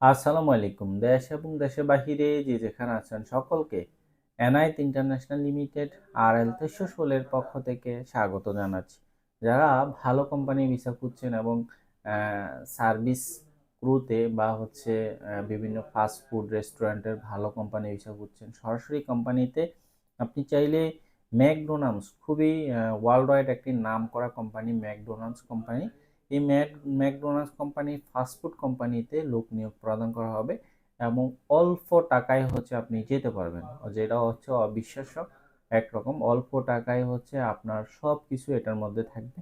আসসালামু আলাইকুম। দেশ এবং দেশের বাহিরে যে যেখানে আছেন সকলকে এনায়েত ইন্টারন্যাশনাল লিমিটেড RL 316 এর পক্ষ থেকে স্বাগত জানাচ্ছি। যারা ভালো কোম্পানি ভিসা খুঁজছেন এবং সার্ভিস ক্রুতে বা হচ্ছে বিভিন্ন ফাস্ট ফুড রেস্টুরেন্টের ভালো কোম্পানি ভিসা খুঁজছেন, সরাসরি কোম্পানিতে আপনি চাইলে ম্যাকডোনাল্ডস খুবই ওয়ার্ল্ড ওয়াইড একটি নাম করা কোম্পানি ম্যাকডোনাল্ডস কোম্পানি। এই ম্যাকডোনাল্ডস কোম্পানি ফাস্টফুড কোম্পানিতে লোক নিয়োগ প্রদান করা হবে এবং অল্প টাকায় হচ্ছে আপনি যেতে পারবেন, যেটা হচ্ছে অবিশ্বাস্য। একরকম অল্প টাকায় হচ্ছে আপনার সব কিছু এটার মধ্যে থাকবে।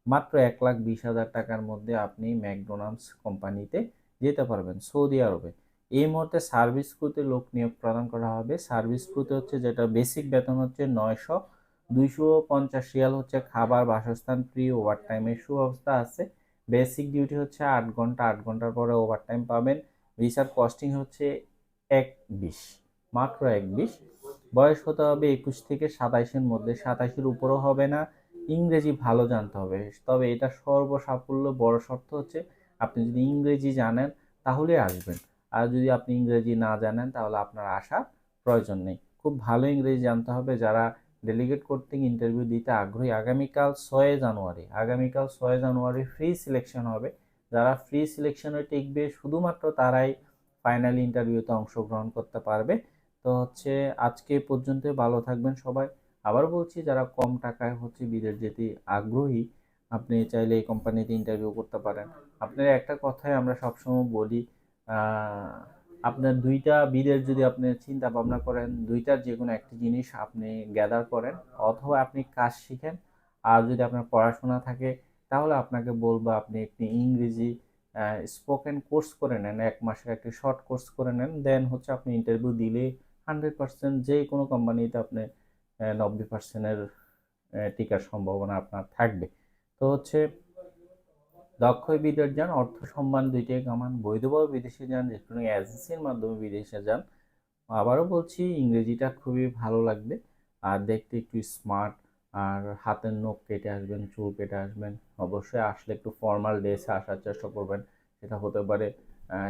মাত্র 1,20,000 টাকার মধ্যে আপনি ম্যাকডোনাল্ডস কোম্পানিতে যেতে পারবেন সৌদি আরবে। এই মুহূর্তে সার্ভিস ক্রুতে লোক নিয়োগ প্রদান করা হবে। সার্ভিস ক্রুতে হচ্ছে যেটা বেসিক বেতন হচ্ছে 900, 250 রিয়াল হচ্ছে খাবার বাসস্থান ফ্রি, ওভার টাইমের সুব্যবস্থা আছে। বেসিক ডিউটি হচ্ছে 8 ঘন্টা, 8 ঘন্টার পরে ওভারটাইম পাবেন। ভিসার কস্টিং হচ্ছে 1,20, মাত্র 1,20। বয়স হতে হবে 21 থেকে 27-এর মধ্যে, 27-এর উপরও হবে না। ইংরেজি ভালো জানতে হবে, তবে এটা সর্বসাকুল্য বড় শর্ত হচ্ছে আপনি যদি ইংরেজি জানেন তাহলে আসবেন। আর যদি আপনি ইংরেজি না জানেন তাহলে আপনার আসার প্রয়োজন নেই। খুব ভালো ইংরেজি জানতে হবে যারা ডেলিগেট করতে ইন্টারভিউ দিতে আগ্রহী। আগামীকাল 6 জানুয়ারি ফ্রি সিলেকশন হবে। যারা ফ্রি সিলেকশনে টিকবে শুধুমাত্র তারাই ফাইনাল ইন্টারভিউতে অংশগ্রহণ করতে পারবে। তো হচ্ছে আজকে পর্যন্ত, ভালো থাকবেন সবাই। আবার বলছি, যারা কম টাকায় হচ্ছে বিদেশ যেতে আগ্রহী, আপনি চাইলে এই কোম্পানিতে ইন্টারভিউ করতে পারেন। আপনার একটা কথাই আমরা সবসময় বলি, আহ, আপনার দুইটা বিদেশ যদি আপনি চিন্তা ভাবনা করেন, দুইটার যে কোনো একটি জিনিস আপনি গ্যাদার করেন, অথবা আপনি কাজ শিখেন। আর যদি আপনার পড়াশোনা থাকে তাহলে আপনাকে বলবো আপনি একটি ইংরেজি স্পোকেন কোর্স করে নেন, 1 মাসের একটি শর্ট কোর্স করে নেন। দেন হচ্ছে আপনি ইন্টারভিউ দিলে 100% যে কোনো কোম্পানিতে আপনি 90%-এর টিকার সম্ভাবনা আপনার থাকবে। তো হচ্ছে দক্ষ বিদেশ যান, অর্থ সম্মান দুইটাই কামান। বৈধভাবে বিদেশে যান, যে কোনো এজেন্সির মাধ্যমে বিদেশে যান। আবারও বলছি, ইংরেজিটা খুবই ভালো লাগবে। আর দেখতে একটু স্মার্ট, আর হাতের নখ কেটে আসবেন, চুল কেটে আসবেন। অবশ্যই আসলে একটু ফর্মাল ড্রেসে আসার চেষ্টা করবেন। সেটা হতে পারে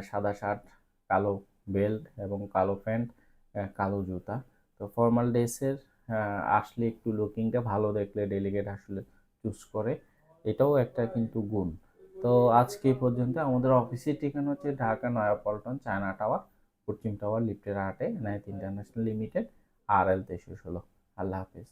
সাদা শার্ট, কালো বেল্ট এবং কালো প্যান্ট, কালো জুতা। তো ফর্মাল ড্রেসের আসলে একটু লুকিংটা ভালো দেখলে ডেলিগেট আসলে চুজ করে, এটাও একটা কিন্তু গুণ। তো আজকে এই পর্যন্ত। আমাদের অফিসের ঠিকানা হচ্ছে ঢাকা নয়াপল্টন, চায়না টাওয়ার, পশ্চিম টাওয়ার, লিফটের 8-এ, এনায়েত ইন্টারন্যাশনাল লিমিটেড, RL 316। আল্লাহ হাফেজ।